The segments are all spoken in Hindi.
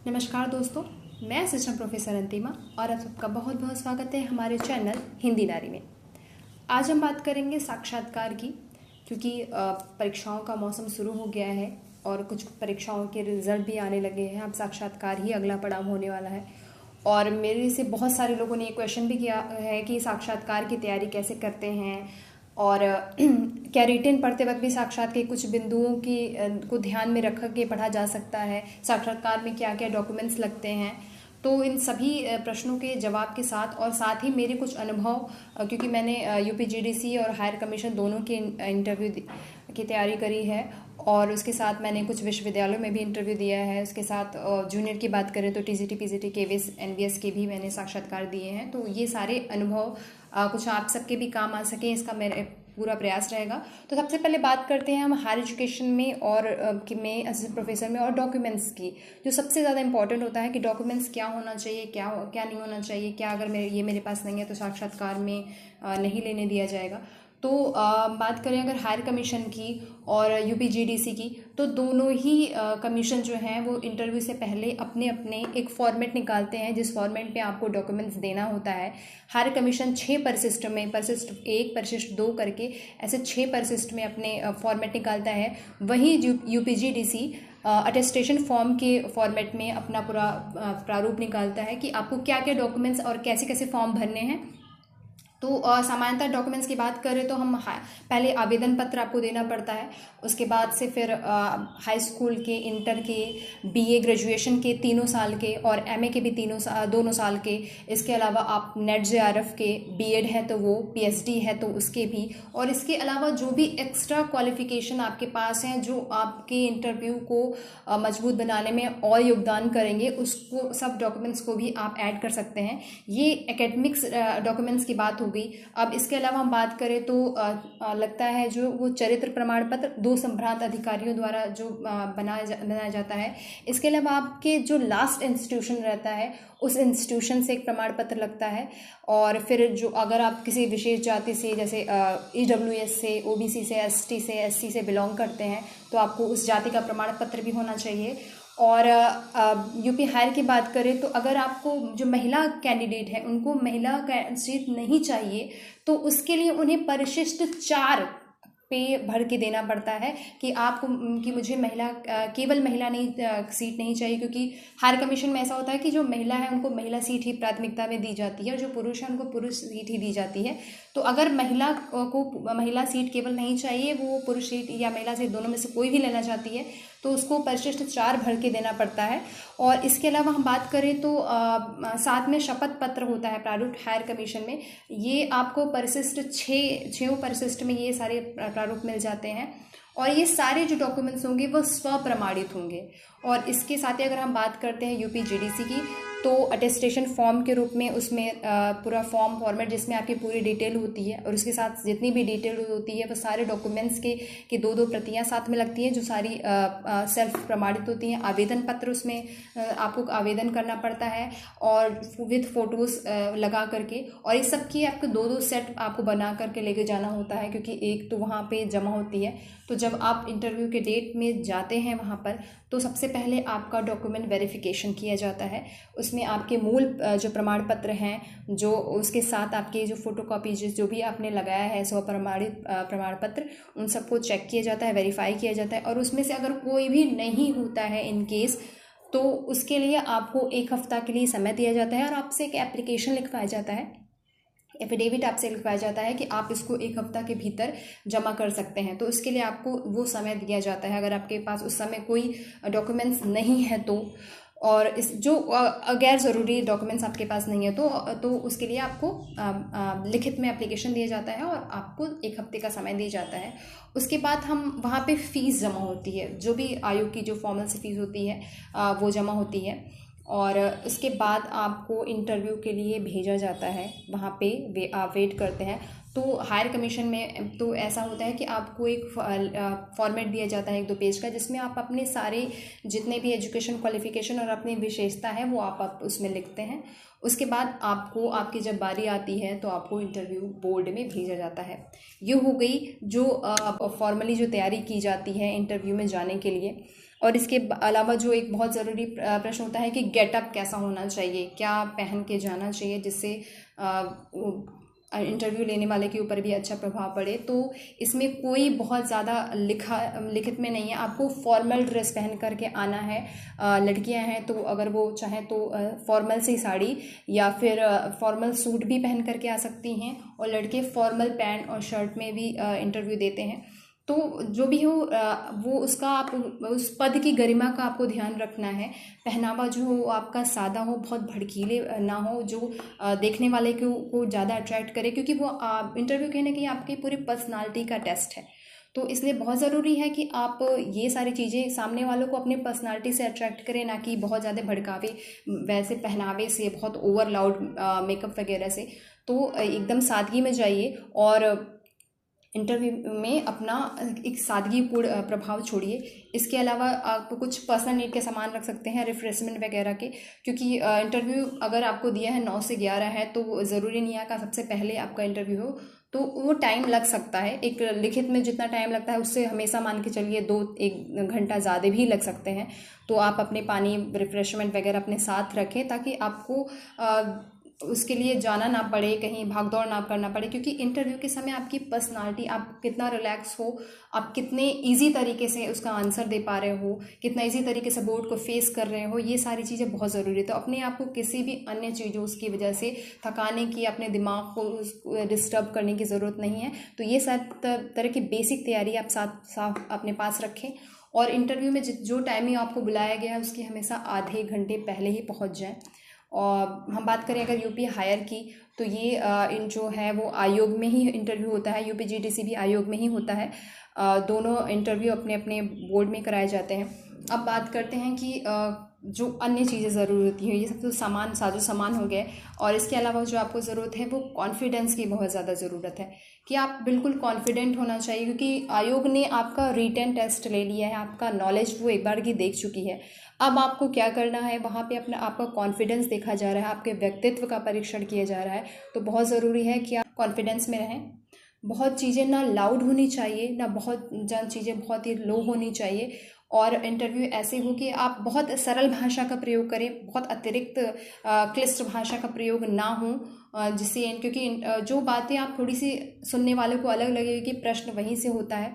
नमस्कार दोस्तों, मैं असिस्टेंट प्रोफेसर अंतिमा और आप सबका बहुत बहुत स्वागत है हमारे चैनल हिंदी नारी में। आज हम बात करेंगे साक्षात्कार की, क्योंकि परीक्षाओं का मौसम शुरू हो गया है और कुछ परीक्षाओं के रिजल्ट भी आने लगे हैं। अब साक्षात्कार ही अगला पड़ाव होने वाला है और मेरे से बहुत सारे लोगों ने ये क्वेश्चन भी किया है कि साक्षात्कार की तैयारी कैसे करते हैं और क्या रिटेन पढ़ते वक्त भी साक्षात के कुछ बिंदुओं की को ध्यान में रख के पढ़ा जा सकता है, साक्षात्कार में क्या क्या डॉक्यूमेंट्स लगते हैं। तो इन सभी प्रश्नों के जवाब के साथ और साथ ही मेरे कुछ अनुभव, क्योंकि मैंने यूपीजीडीसी और हायर कमीशन दोनों के इंटरव्यू की तैयारी करी है और उसके साथ मैंने कुछ विश्वविद्यालयों में भी इंटरव्यू दिया है। उसके साथ जूनियर की बात करें तो टीजीटी, पीजीटी, केवीएस, एनवीएस के भी मैंने साक्षात्कार दिए हैं। तो ये सारे अनुभव कुछ आप सबके भी काम आ सके, इसका मेरा पूरा प्रयास रहेगा। तो सबसे पहले बात करते हैं हम हायर एजुकेशन में और में असिस्टेंट प्रोफेसर में और डॉक्यूमेंट्स की। जो सबसे ज़्यादा इंपॉर्टेंट होता है कि डॉक्यूमेंट्स क्या होना चाहिए, क्या क्या नहीं होना चाहिए, क्या अगर मेरे पास नहीं है तो साक्षात्कार में नहीं लेने दिया जाएगा। तो बात करें अगर हायर कमीशन की और यूपीजीडीसी की, तो दोनों ही कमीशन जो हैं वो इंटरव्यू से पहले अपने अपने एक फॉर्मेट निकालते हैं, जिस फॉर्मेट पे आपको डॉक्यूमेंट्स देना होता है। हायर कमीशन 6 परिशिष्ट में, परिशिष्ट 1, परिशिष्ट 2 करके ऐसे 6 परिशिष्ट में अपने फॉर्मेट निकालता है। वहीं यूपीजीडीसी अटेस्टेशन फॉर्म के फॉर्मेट में अपना पूरा प्रारूप निकालता है कि आपको क्या क्या डॉक्यूमेंट्स और कैसे कैसे फॉर्म भरने हैं। तो सामान्यतः डॉक्यूमेंट्स की बात करें तो हम पहले आवेदन पत्र आपको देना पड़ता है। उसके बाद से फिर हाई स्कूल के, इंटर के, बीए ग्रेजुएशन के 3 साल के और एमए के भी 2 साल के। इसके अलावा आप नेट जेआरएफ के, बीएड है तो वो, पीएचडी है तो उसके भी, और इसके अलावा जो भी एक्स्ट्रा क्वालिफिकेशन आपके पास हैं जो आपके इंटरव्यू को मजबूत बनाने में और योगदान करेंगे, उसको सब डॉक्यूमेंट्स को भी आप ऐड कर सकते हैं। ये एकेडमिक्स डॉक्यूमेंट्स की बात होगी। अब इसके अलावा हम बात करें तो लगता है जो वो चरित्र प्रमाण पत्र 2 संभ्रांत अधिकारियों द्वारा जो बनाया जाता है। इसके अलावा आपके जो लास्ट इंस्टीट्यूशन रहता है उस इंस्टीट्यूशन से एक प्रमाण पत्र लगता है। और फिर जो अगर आप किसी विशेष जाति से, जैसे ईडब्ल्यूएस से, ओबीसी से, एसटी से, एससी से बिलोंग करते हैं तो आपको उस जाति का प्रमाण पत्र भी होना चाहिए। और यूपी हायर की बात करें तो अगर आपको जो महिला कैंडिडेट है उनको महिला सीट नहीं चाहिए तो उसके लिए उन्हें परिशिष्ट 4 पे भर के देना पड़ता है कि आपको कि मुझे केवल महिला नहीं सीट नहीं चाहिए, क्योंकि हायर कमीशन में ऐसा होता है कि जो महिला है उनको महिला सीट ही प्राथमिकता में दी जाती है और जो पुरुष है उनको पुरुष सीट ही दी जाती है। तो अगर महिला को महिला सीट केवल नहीं चाहिए, वो पुरुष सीट या महिला सीट दोनों में से कोई भी लेना चाहती है, तो उसको परिशिष्ट 4 भर के देना पड़ता है। और इसके अलावा हम बात करें तो साथ में शपथ पत्र होता है प्रारूप हायर कमीशन में। ये आपको परिशिष्ट 6 परिशिष्ट में ये सारे प्रारूप मिल जाते हैं और ये सारे जो डॉक्यूमेंट्स होंगे वो स्वप्रमाणित होंगे। और इसके साथ ही अगर हम बात करते हैं यूपीजीडीसी की, तो अटेस्टेशन फॉर्म के रूप में उसमें पूरा फॉर्मेट जिसमें आपकी पूरी डिटेल होती है और उसके साथ जितनी भी डिटेल होती है वो सारे डॉक्यूमेंट्स की 2-2 प्रतियां साथ में लगती हैं जो सारी सेल्फ प्रमाणित होती हैं। आवेदन पत्र उसमें आपको आवेदन करना पड़ता है और विथ फोटोज़ लगा करके, और इस सब की आपको 2-2 सेट आपको बना करके लेके जाना होता है, क्योंकि एक तो वहाँ पे जमा होती है। तो जब आप इंटरव्यू के डेट में जाते हैं वहाँ पर, तो सबसे पहले आपका डॉक्यूमेंट वेरिफिकेशन किया जाता है। उसमें आपके मूल जो प्रमाण पत्र हैं, जो उसके साथ आपके जो फोटोकॉपीज जो भी आपने लगाया है स्वप्रमाणित प्रमाण पत्र, उन सबको चेक किया जाता है, वेरीफाई किया जाता है। और उसमें से अगर कोई भी नहीं होता है इन केस, तो उसके लिए आपको 1 हफ्ता के लिए समय दिया जाता है और आपसे एक एप्लीकेशन लिखवाया जाता है, एफिडेविट आपसे लिखवाया जाता है कि आप इसको 1 हफ्ता के भीतर जमा कर सकते हैं। तो इसके लिए आपको वो समय दिया जाता है। अगर आपके पास उस समय कोई डॉक्यूमेंट्स नहीं है तो, और इस जो गैर ज़रूरी डॉक्यूमेंट्स आपके पास नहीं है तो उसके लिए आपको लिखित में एप्लीकेशन दिया जाता है और आपको 1 हफ्ते का समय दिया जाता है। उसके बाद हम वहाँ पे फ़ीस जमा होती है, जो भी आयोग की जो फॉर्मल सी फ़ीस होती है वो जमा होती है। और इसके बाद आपको इंटरव्यू के लिए भेजा जाता है, वहाँ पे आप वेट करते हैं। तो हायर कमीशन में तो ऐसा होता है कि आपको एक फॉर्मेट दिया जाता है 1-2 पेज का, जिसमें आप अपने सारे जितने भी एजुकेशन क्वालिफिकेशन और अपनी विशेषता है वो आप उसमें लिखते हैं। उसके बाद आपको आपकी जब बारी आती है तो आपको इंटरव्यू बोर्ड में भेजा जाता है। ये हो गई जो फॉर्मली जो तैयारी की जाती है इंटरव्यू में जाने के लिए। और इसके अलावा जो एक बहुत ज़रूरी प्रश्न होता है कि गेटअप कैसा होना चाहिए, क्या पहन के जाना चाहिए जिससे इंटरव्यू लेने वाले के ऊपर भी अच्छा प्रभाव पड़े। तो इसमें कोई बहुत ज़्यादा लिखित में नहीं है, आपको फॉर्मल ड्रेस पहन करके आना है। लड़कियां हैं तो अगर वो चाहें तो फॉर्मल सी साड़ी या फिर फॉर्मल सूट भी पहन करके आ सकती हैं, और लड़के फॉर्मल पैंट और शर्ट में भी इंटरव्यू देते हैं। तो जो भी हो वो उसका आप उस पद की गरिमा का आपको ध्यान रखना है। पहनावा जो हो आपका सादा हो, बहुत भड़कीले ना हो, जो देखने वाले को ज़्यादा अट्रैक्ट करे, क्योंकि वो इंटरव्यू कहीं ना कहीं आपकी पूरी पर्सनालिटी का टेस्ट है। तो इसलिए बहुत ज़रूरी है कि आप ये सारी चीज़ें सामने वालों को अपनी पर्सनालिटी से अट्रैक्ट करें, ना कि बहुत ज़्यादा भड़कावे वैसे पहनावे से, बहुत ओवर लाउड मेकअप वगैरह से। तो एकदम सादगी में जाइए और इंटरव्यू में अपना एक सादगीपूर्ण प्रभाव छोड़िए। इसके अलावा आप कुछ पर्सनल नीड के सामान रख सकते हैं, रिफ्रेशमेंट वगैरह के, क्योंकि इंटरव्यू अगर आपको दिया है 9 से 11 है तो ज़रूरी नहीं है कि सबसे पहले आपका इंटरव्यू हो, तो वो टाइम लग सकता है। एक लिखित में जितना टाइम लगता है उससे हमेशा मान के चलिए 2-1 घंटा ज़्यादा भी लग सकते हैं। तो आप अपने पानी, रिफ्रेशमेंट वगैरह अपने साथ रखें ताकि आपको उसके लिए जाना ना पड़े, कहीं भाग दौड़ ना करना पड़े, क्योंकि इंटरव्यू के समय आपकी पर्सनालिटी, आप कितना रिलैक्स हो, आप कितने इजी तरीके से उसका आंसर दे पा रहे हो, कितना इजी तरीके से बोर्ड को फेस कर रहे हो, ये सारी चीज़ें बहुत ज़रूरी है। तो अपने आप को किसी भी अन्य चीज़ों की वजह से थकाने की, अपने दिमाग को डिस्टर्ब करने की ज़रूरत नहीं है। तो ये सब तरह की बेसिक तैयारी आप साथ अपने पास रखें, और इंटरव्यू में जो टाइमिंग आपको बुलाया गया है उसकी हमेशा आधे घंटे पहले ही पहुँच जाएँ। और हम बात करें अगर यूपी हायर की, तो ये इन जो है वो आयोग में ही इंटरव्यू होता है, यूपी जीडीसी भी आयोग में ही होता है। दोनों इंटरव्यू अपने अपने बोर्ड में कराए जाते हैं। अब बात करते हैं कि जो अन्य चीज़ें ज़रूरी होती हैं, ये सब तो साजो सामान हो गए, और इसके अलावा जो आपको ज़रूरत है वो कॉन्फिडेंस की बहुत ज़्यादा ज़रूरत है कि आप बिल्कुल कॉन्फिडेंट होना चाहिए, क्योंकि आयोग ने आपका रिटन टेस्ट ले लिया है, आपका नॉलेज वो एक बार की देख चुकी है। अब आपको क्या करना है, वहाँ पे आपका कॉन्फिडेंस देखा जा रहा है, आपके व्यक्तित्व का परीक्षण किया जा रहा है। तो बहुत ज़रूरी है कि आप कॉन्फिडेंस में रहें। बहुत चीज़ें ना लाउड होनी चाहिए, ना बहुत चीज़ें बहुत ही लो होनी चाहिए, और इंटरव्यू ऐसे हो कि आप बहुत सरल भाषा का प्रयोग करें, बहुत अतिरिक्त क्लिष्ट भाषा का प्रयोग ना हो, जिससे क्योंकि जो बातें आप थोड़ी सी सुनने वाले को अलग लगेगी कि प्रश्न वहीं से होता है,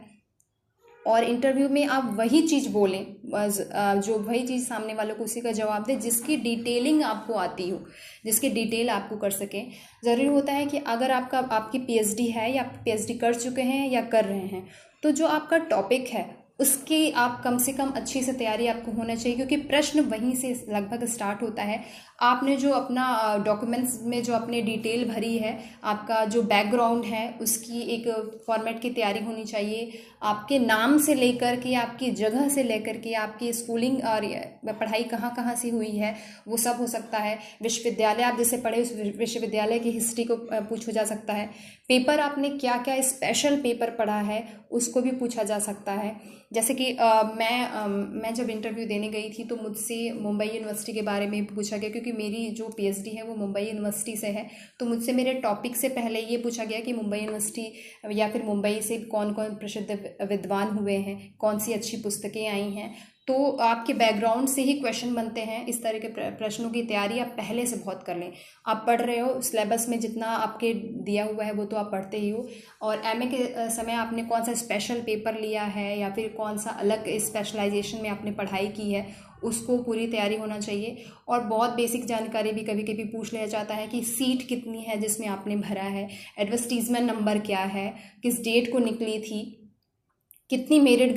और इंटरव्यू में आप वही चीज़ बोलें, जो वही चीज़ सामने वालों को उसी का जवाब दें जिसकी डिटेलिंग आपको आती हो, जिसकी डिटेल आपको कर सकें। ज़रूरी होता है कि अगर आपकी पीएचडी है या आप पीएचडी कर चुके हैं या कर रहे हैं, तो जो आपका टॉपिक है उसकी आप कम से कम अच्छी से तैयारी आपको होना चाहिए, क्योंकि प्रश्न वहीं से लगभग स्टार्ट होता है। आपने जो अपना डॉक्यूमेंट्स में जो अपने डिटेल भरी है, आपका जो बैकग्राउंड है उसकी एक फॉर्मेट की तैयारी होनी चाहिए। आपके नाम से लेकर के, आपकी जगह से लेकर के, आपकी स्कूलिंग और पढ़ाई कहाँ कहाँ से हुई है वो सब हो सकता है। विश्वविद्यालय आप जैसे पढ़े उस विश्वविद्यालय की हिस्ट्री को पूछा जा सकता है। पेपर आपने क्या क्या स्पेशल पेपर पढ़ा है उसको भी पूछा जा सकता है। जैसे कि मैं जब इंटरव्यू देने गई थी तो मुझसे मुंबई यूनिवर्सिटी के बारे में पूछा गया, क्योंकि मेरी जो पीएचडी है वो मुंबई यूनिवर्सिटी से है। तो मुझसे मेरे टॉपिक से पहले ये पूछा गया कि मुंबई यूनिवर्सिटी या फिर मुंबई से कौन कौन प्रसिद्ध विद्वान हुए हैं, कौन सी अच्छी पुस्तकें आई हैं। तो आपके बैकग्राउंड से ही क्वेश्चन बनते हैं। इस तरह के प्रश्नों की तैयारी आप पहले से बहुत कर लें। आप पढ़ रहे हो, सिलेबस में जितना आपके दिया हुआ है वो तो आप पढ़ते ही हो, और एमए के समय आपने कौन सा स्पेशल पेपर लिया है या फिर कौन सा अलग स्पेशलाइजेशन में आपने पढ़ाई की है उसको पूरी तैयारी होना चाहिए। और बहुत बेसिक जानकारी भी कभी कभी पूछ लिया जाता है कि सीट कितनी है जिसमें आपने भरा है, एडवर्टीजमेंट नंबर क्या है, किस डेट को निकली थी, कितनी मेरिट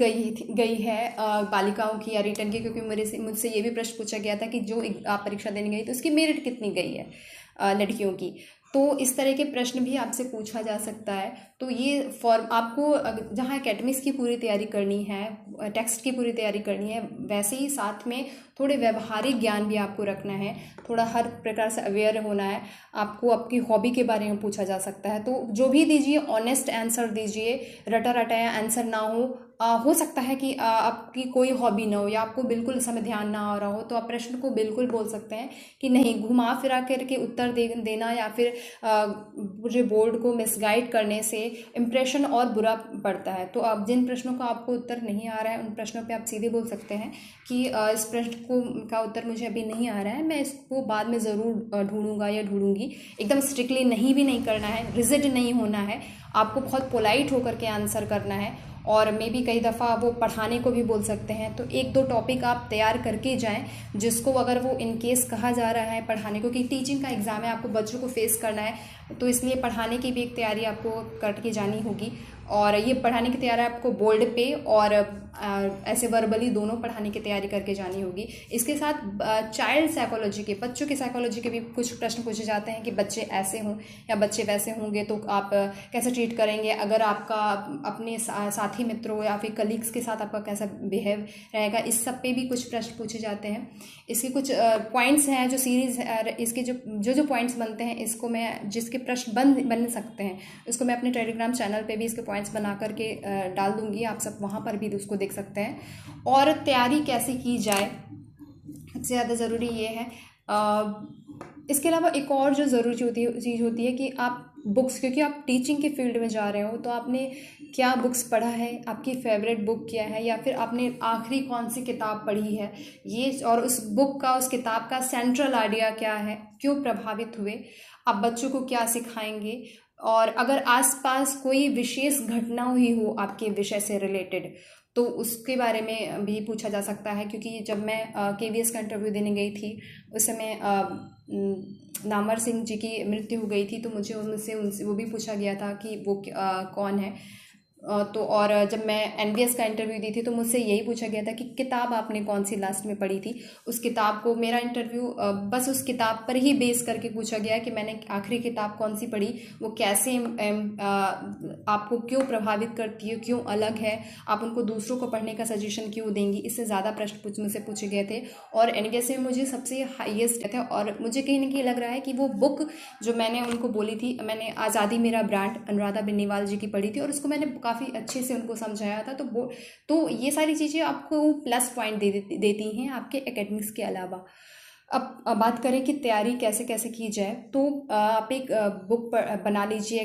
गई है बालिकाओं की या रिटर्न की, क्योंकि मुझसे ये भी प्रश्न पूछा गया था कि जो आप परीक्षा देने गई तो उसकी मेरिट कितनी गई है लड़कियों की। तो इस तरह के प्रश्न भी आपसे पूछा जा सकता है। तो ये फॉर्म आपको जहाँ एकेडमिक्स की पूरी तैयारी करनी है, टेक्स्ट की पूरी तैयारी करनी है, वैसे ही साथ में थोड़े व्यवहारिक ज्ञान भी आपको रखना है, थोड़ा हर प्रकार से अवेयर होना है। आपको आपकी हॉबी के बारे में पूछा जा सकता है, तो जो भी दीजिए ऑनेस्ट आंसर दीजिए, रटा रटाया आंसर ना हो, हो सकता है कि आपकी कोई हॉबी ना हो या आपको बिल्कुल इस समय ध्यान ना आ रहा हो, तो आप प्रश्न को बिल्कुल बोल सकते हैं कि नहीं, घुमा फिरा करके उत्तर देना या फिर पूरे बोर्ड को मिसगाइड करने से इम्प्रेशन और बुरा पड़ता है। तो आप जिन प्रश्नों का आपको उत्तर नहीं आ रहा है उन प्रश्नों पे आप सीधे बोल सकते हैं कि इस प्रश्न को का उत्तर मुझे अभी नहीं आ रहा है, मैं इसको बाद में ज़रूर ढूंढूंगा या ढूंढूंगी। एकदम स्ट्रिक्टली नहीं भी नहीं करना है, रिजिड नहीं होना है, आपको बहुत पोलाइट होकर के आंसर करना है। और मे भी कई दफ़ा वो पढ़ाने को भी बोल सकते हैं, तो एक दो टॉपिक आप तैयार करके जाएं जिसको अगर वो इन केस कहा जा रहा है पढ़ाने को, कि टीचिंग का एग्ज़ाम है, आपको बच्चों को फेस करना है, तो इसलिए पढ़ाने की भी एक तैयारी आपको करके जानी होगी। और ये पढ़ाने की तैयारी आपको बोर्ड पे और ऐसे वर्बली दोनों पढ़ाने की तैयारी करके जानी होगी। इसके साथ चाइल्ड साइकोलॉजी के, बच्चों की साइकोलॉजी के भी कुछ प्रश्न पूछे जाते हैं कि बच्चे ऐसे हों या बच्चे वैसे होंगे तो आप कैसे ट्रीट करेंगे, अगर आपका अपने साथी मित्रों या फिर कलीग्स के साथ आपका कैसा बिहेव रहेगा, इस सब पे भी कुछ प्रश्न पूछे जाते हैं। इसके कुछ पॉइंट्स हैं जो सीरीज़, इसके जो पॉइंट्स बनते हैं, इसको मैं जिसके प्रश्न बन सकते हैं उसको मैं अपने टेलीग्राम चैनल पे भी इसके पॉइंट्स बना करके डाल दूंगी, आप सब वहाँ पर भी उसको देख सकते हैं। और तैयारी कैसे की जाए, सबसे ज़्यादा ज़रूरी ये है। इसके अलावा एक और जो ज़रूरी चीज़ होती है कि आप बुक्स, क्योंकि आप टीचिंग के फील्ड में जा रहे हो तो आपने क्या बुक्स पढ़ा है, आपकी फेवरेट बुक क्या है, या फिर आपने आखिरी कौन सी किताब पढ़ी है, ये, और उस बुक का, उस किताब का सेंट्रल आइडिया क्या है, क्यों प्रभावित हुए, आप बच्चों को क्या सिखाएंगे, और अगर आसपास कोई विशेष घटना हुई हो आपके विषय से रिलेटेड तो उसके बारे में भी पूछा जा सकता है। क्योंकि जब मैं KVS का इंटरव्यू देने गई थी उस समय नामवर सिंह जी की मृत्यु हो गई थी, तो मुझे उनसे वो भी पूछा गया था कि वो कौन है। तो और जब मैं NVS का इंटरव्यू दी थी तो मुझसे यही पूछा गया था कि किताब आपने कौन सी लास्ट में पढ़ी थी। उस किताब को, मेरा इंटरव्यू बस उस किताब पर ही बेस करके पूछा गया कि मैंने आखिरी किताब कौन सी पढ़ी, वो कैसे आपको क्यों प्रभावित करती है, क्यों अलग है, आप उनको दूसरों को पढ़ने का सजेशन क्यों देंगी, इससे ज़्यादा प्रश्न मुझसे पूछे गए थे। और NVS में मुझे सबसे हाईएस्ट थे, और मुझे कहीं ना कहीं लग रहा है कि वो बुक जो मैंने उनको बोली थी, मैंने आज़ादी मेरा ब्रांड अनुराधा बेनीवाल जी की पढ़ी थी और उसको मैंने काफ़ी अच्छे से उनको समझाया था। तो ये सारी चीज़ें आपको प्लस पॉइंट देती हैं आपके एकेडमिक्स के अलावा। अब बात करें कि तैयारी कैसे कैसे की जाए, तो आप एक बुक बना लीजिए,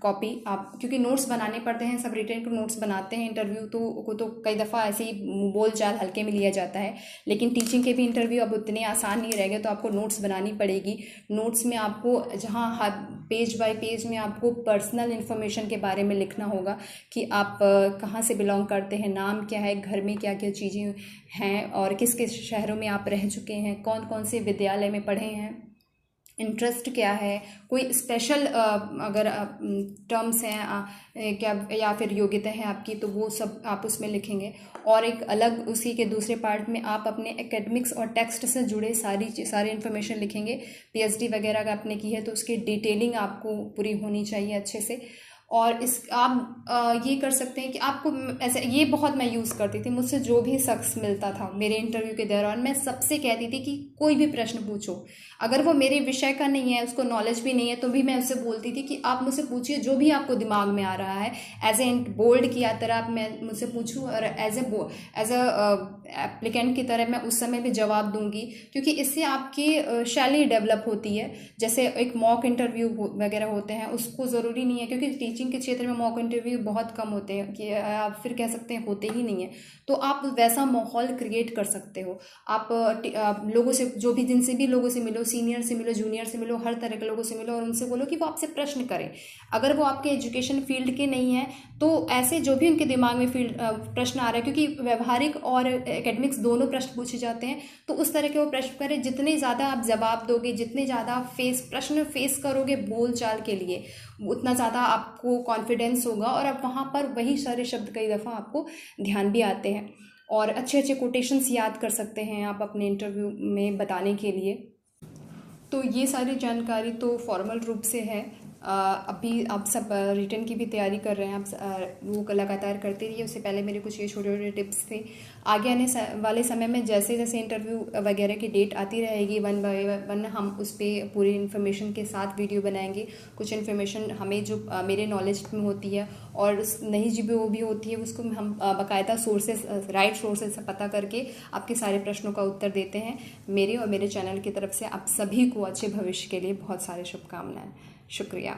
कॉपी आप, क्योंकि नोट्स बनाने पड़ते हैं, सब रिटन को नोट्स बनाते हैं इंटरव्यू तो कई दफ़ा ऐसे ही बोल चाल हल्के में लिया जाता है, लेकिन टीचिंग के भी इंटरव्यू अब उतने आसान नहीं रह गए, तो आपको नोट्स बनानी पड़ेगी। नोट्स में आपको जहाँ पेज बाय पेज में आपको पर्सनल इन्फॉर्मेशन के बारे में लिखना होगा कि आप कहाँ से बिलोंग करते हैं, नाम क्या है, घर में क्या क्या चीज़ें हैं, और किस किस शहरों में आप रह चुके हैं, कौन कौन से विद्यालय में पढ़े हैं, इंटरेस्ट क्या है, कोई स्पेशल अगर टर्म्स हैं क्या, या फिर योग्यता है आपकी, तो वो सब आप उसमें लिखेंगे। और एक अलग उसी के दूसरे पार्ट में आप अपने एकेडमिक्स और टेक्स्ट से जुड़े सारी इन्फॉर्मेशन लिखेंगे। PhD वगैरह का आपने की है तो उसकी डिटेलिंग आपको पूरी होनी चाहिए अच्छे से। और आप ये कर सकते हैं कि आपको ऐसे, ये बहुत मैं यूज़ करती थी, मुझसे जो भी शख्स मिलता था मेरे इंटरव्यू के दौरान, मैं सबसे कहती थी कि कोई भी प्रश्न पूछो, अगर वो मेरे विषय का नहीं है, उसको नॉलेज भी नहीं है, तो भी मैं उससे बोलती थी कि आप मुझसे पूछिए जो भी आपको दिमाग में आ रहा है, एज ए बोर्ड की तरह आप मैं मुझसे पूछूँ, और एज अ एप्लीकेंट की तरह मैं उस समय भी जवाब दूंगी, क्योंकि इससे आपकी शैली डेवलप होती है। जैसे एक मॉक इंटरव्यू वगैरह होते हैं, उसको ज़रूरी नहीं है, क्योंकि टीचिंग के क्षेत्र में मॉक इंटरव्यू बहुत कम होते हैं, कि आप फिर कह सकते हैं होते ही नहीं है, तो आप वैसा माहौल क्रिएट कर सकते हो। आप लोगों से, जो भी जिनसे भी लोगों से मिलो, सीनियर से मिलो, जूनियर से मिलो, हर तरह के लोगों से मिलो, और उनसे बोलो कि वो आपसे प्रश्न करें। अगर वो आपके एजुकेशन फील्ड के नहीं है तो ऐसे जो भी उनके दिमाग में प्रश्न आ रहा है, क्योंकि व्यवहारिक और एकेडमिक्स दोनों प्रश्न पूछे जाते हैं, तो उस तरह के वो प्रश्न करें। जितने ज़्यादा आप जवाब दोगे, जितने ज़्यादा प्रश्न फेस करोगे बोल चाल के लिए, उतना ज़्यादा आपको कॉन्फिडेंस होगा, और आप वहाँ पर वही सारे शब्द कई दफ़ा आपको ध्यान भी आते हैं। और अच्छे अच्छे कोटेशंस याद कर सकते हैं आप अपने इंटरव्यू में बताने के लिए। तो ये सारी जानकारी तो फॉर्मल रूप से है, अभी आप सब रिटर्न की भी तैयारी कर रहे हैं, आप वो लगातार करते रहिए। उससे पहले मेरे कुछ ये छोटे छोटे टिप्स थे। आगे आने वाले समय में जैसे जैसे इंटरव्यू वगैरह की डेट आती रहेगी, वन बाय वन हम उस पर पूरी इन्फॉर्मेशन के साथ वीडियो बनाएंगे। कुछ इन्फॉर्मेशन हमें जो मेरे नॉलेज में होती है और नहीं जी वो भी होती है, उसको हम बाकायदा सोर्सेज, राइट सोर्सेज से पता करके आपके सारे प्रश्नों का उत्तर देते हैं। मेरे और मेरे चैनल की तरफ से आप सभी को अच्छे भविष्य के लिए बहुत सारे शुभकामनाएं। शुक्रिया।